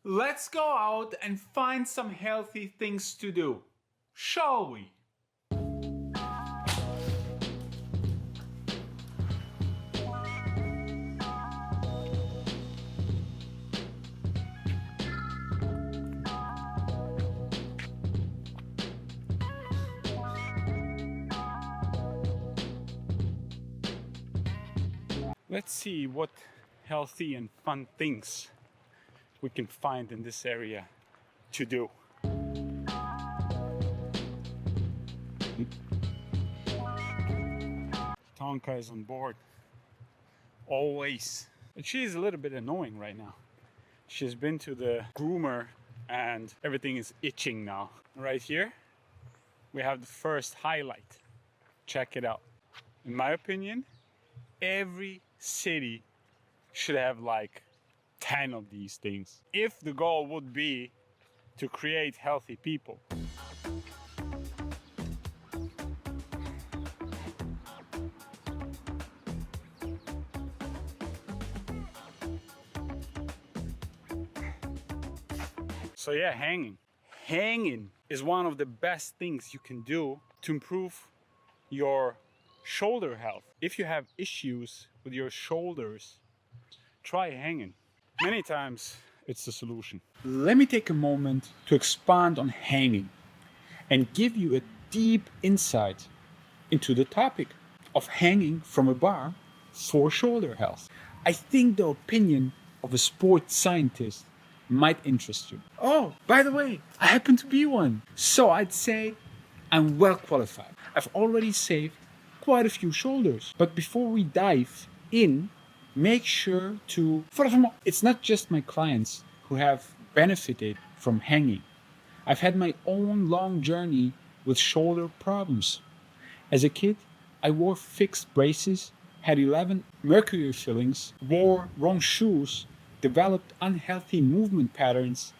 Let's go out and find some healthy things to do, shall we? Let's see what healthy and fun things we can find in this area to do. Tonka is on board, always. But she's a little bit annoying right now. She's been to the groomer and everything is itching now. Right here, we have the first highlight. Check it out. In my opinion, every city should have like 10 of these things, if the goal would be to create healthy people. So yeah, hanging. Hanging is one of the best things you can do to improve your shoulder health. If you have issues with your shoulders, try hanging. Many times it's the solution. Let me take a moment to expand on hanging and give you a deep insight into the topic of hanging from a bar for shoulder health. I think the opinion of a sports scientist might interest you. Oh, by the way, I happen to be one. So I'd say I'm well qualified. I've already saved quite a few shoulders. But before we dive in, make sure to... It's not just my clients who have benefited from hanging. I've had my own long journey with shoulder problems. As a kid, I wore fixed braces, had 11 mercury fillings, wore wrong shoes, developed unhealthy movement patterns,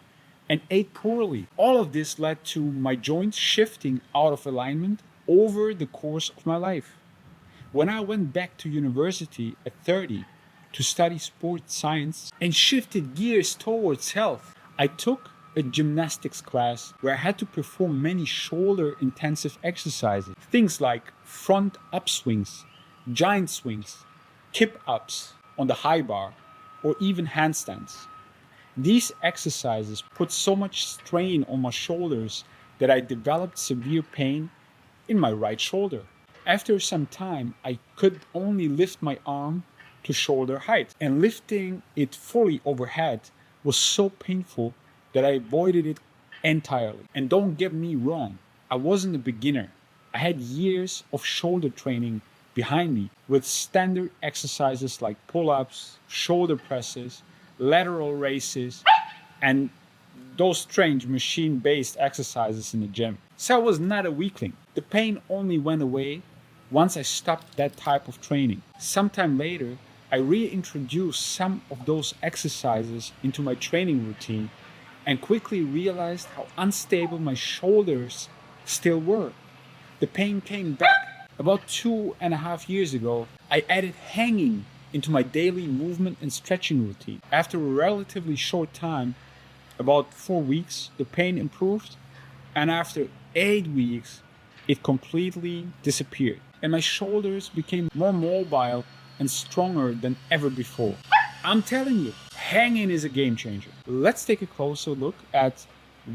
and ate poorly. All of this led to my joints shifting out of alignment over the course of my life. When I went back to university at 30 to study sports science and shifted gears towards health, I took a gymnastics class where I had to perform many shoulder intensive exercises. Things like front upswings, giant swings, kip ups on the high bar, or even handstands. These exercises put so much strain on my shoulders that I developed severe pain in my right shoulder. After some time, I could only lift my arm to shoulder height, and lifting it fully overhead was so painful that I avoided it entirely. And don't get me wrong, I wasn't a beginner. I had years of shoulder training behind me with standard exercises like pull-ups, shoulder presses, lateral raises, and those strange machine-based exercises in the gym. So I was not a weakling. The pain only went away once I stopped that type of training. Sometime later, I reintroduced some of those exercises into my training routine and quickly realized how unstable my shoulders still were. The pain came back. About 2.5 years ago, I added hanging into my daily movement and stretching routine. After a relatively short time, about 4 weeks, the pain improved, and after 8 weeks, it completely disappeared. And my shoulders became more mobile and stronger than ever before. I'm telling you, hanging is a game changer. Let's take a closer look at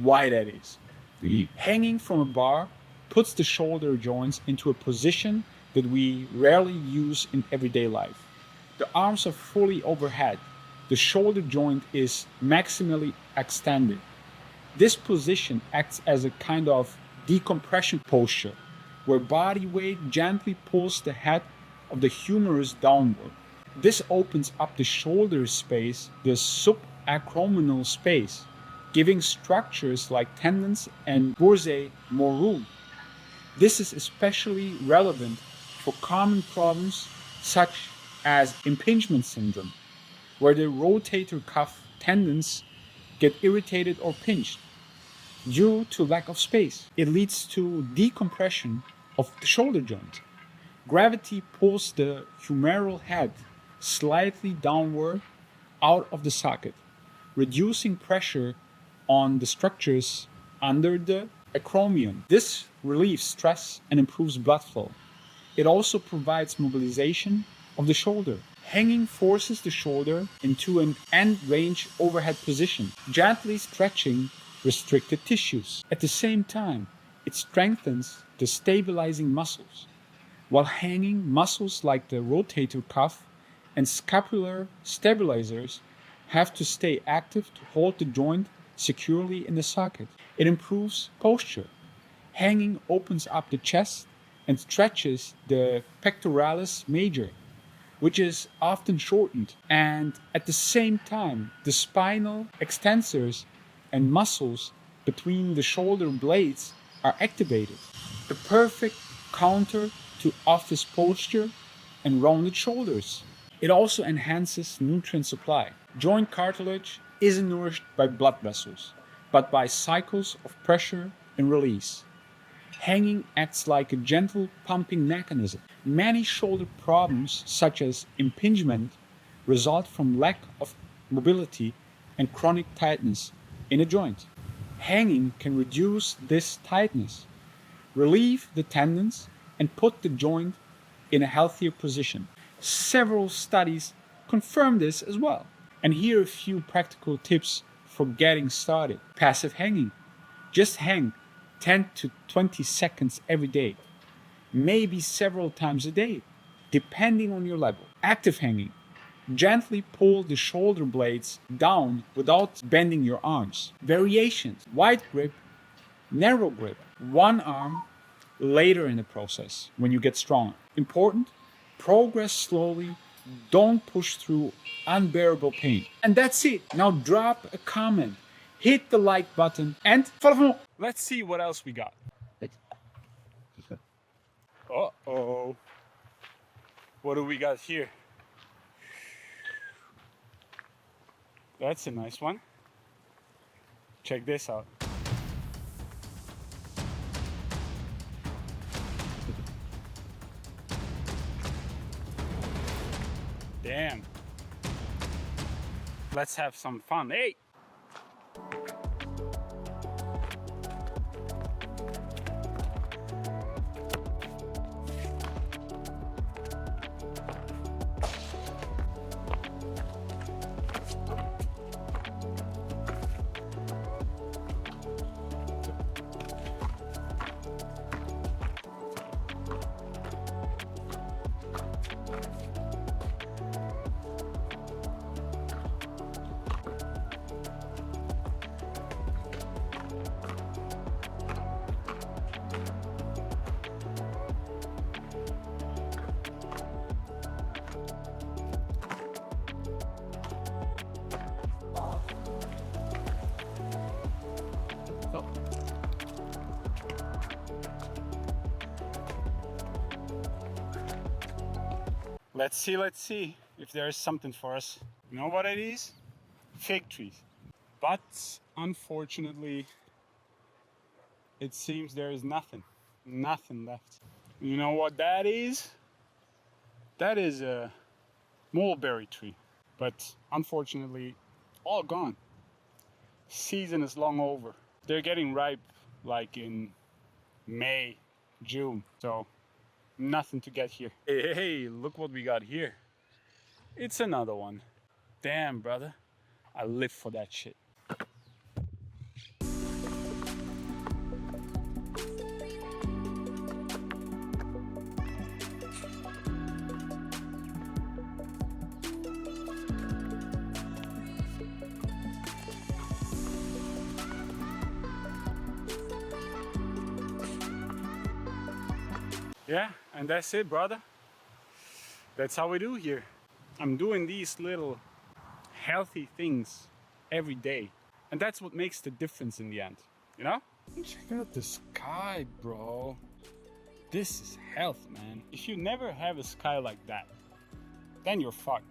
why that is. Hanging from a bar puts the shoulder joints into a position that we rarely use in everyday life. The arms are fully overhead. The shoulder joint is maximally extended. This position acts as a kind of decompression posture, where body weight gently pulls the head of the humerus downward. This opens up the shoulder space, the subacromial space, giving structures like tendons and bursae more room. This is especially relevant for common problems such as impingement syndrome, where the rotator cuff tendons get irritated or pinched due to lack of space. It leads to decompression of the shoulder joint. Gravity pulls the humeral head slightly downward out of the socket, reducing pressure on the structures under the acromion. This relieves stress and improves blood flow. It also provides mobilization of the shoulder. Hanging forces the shoulder into an end range overhead position, gently stretching restricted tissues. At the same time, it strengthens the stabilizing muscles. While hanging, muscles like the rotator cuff and scapular stabilizers have to stay active to hold the joint securely in the socket. It improves posture. Hanging opens up the chest and stretches the pectoralis major, which is often shortened, and at the same time, the spinal extensors and muscles between the shoulder blades are activated. The perfect counter to office posture and rounded shoulders. It also enhances nutrient supply. Joint cartilage isn't nourished by blood vessels, but by cycles of pressure and release. Hanging acts like a gentle pumping mechanism. Many shoulder problems, such as impingement, result from lack of mobility and chronic tightness in a joint. Hanging can reduce this tightness, relieve the tendons, and put the joint in a healthier position. Several studies confirm this as well. And here are a few practical tips for getting started. Passive hanging. Just hang 10 to 20 seconds every day, maybe several times a day, depending on your level. Active hanging. Gently pull the shoulder blades down without bending your arms. Variations. Wide grip, narrow grip, one arm later in the process when you get stronger. Important, progress slowly, don't push through unbearable pain. And that's it. Now drop a comment, hit the like button, and follow. Let's see what else we got. Uh-oh. What do we got here? That's a nice one. Check this out. Damn. Let's have some fun. Hey! Let's see if there is something for us. You know what it is? Fig trees. But unfortunately, it seems there is nothing left. You know what that is? That is a mulberry tree, but unfortunately, all gone. Season is long over. They're getting ripe like in May, June, so nothing to get here. Hey, look what we got here. It's another one. Damn, brother. I live for that shit. Yeah, and that's it, brother. That's how we do here. I'm doing these little healthy things every day. And that's what makes the difference in the end, you know? Check out the sky, bro. This is health, man. If you never have a sky like that, then you're fucked.